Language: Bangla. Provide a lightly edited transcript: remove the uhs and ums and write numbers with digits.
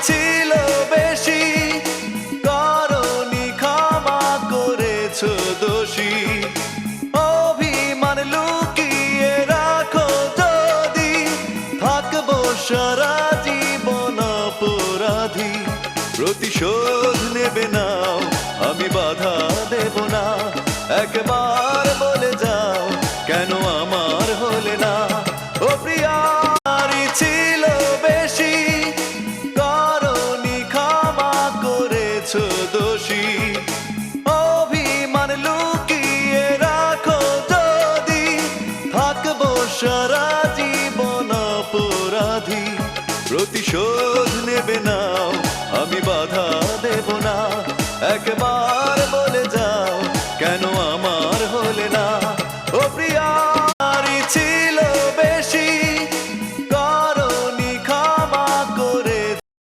ছিল বেশি, করনি ক্ষমা করেছো দোষী। অভিমান লুকিয়ে রাখো যদি, থাকবো সারা জীবন অপরাধী। প্রতিশোধ নেবে নাও, আমি বাধা দেব না। একবার বলে যাও, কেন আমার হলে না? ও প্রিয়া, ছিল বেশি, করনি ক্ষমা করেছো দোষী। অভিমান লুকিয়ে রাখো যদি, থাকবো সারা জীবন অপরাধী। প্রতিশোধ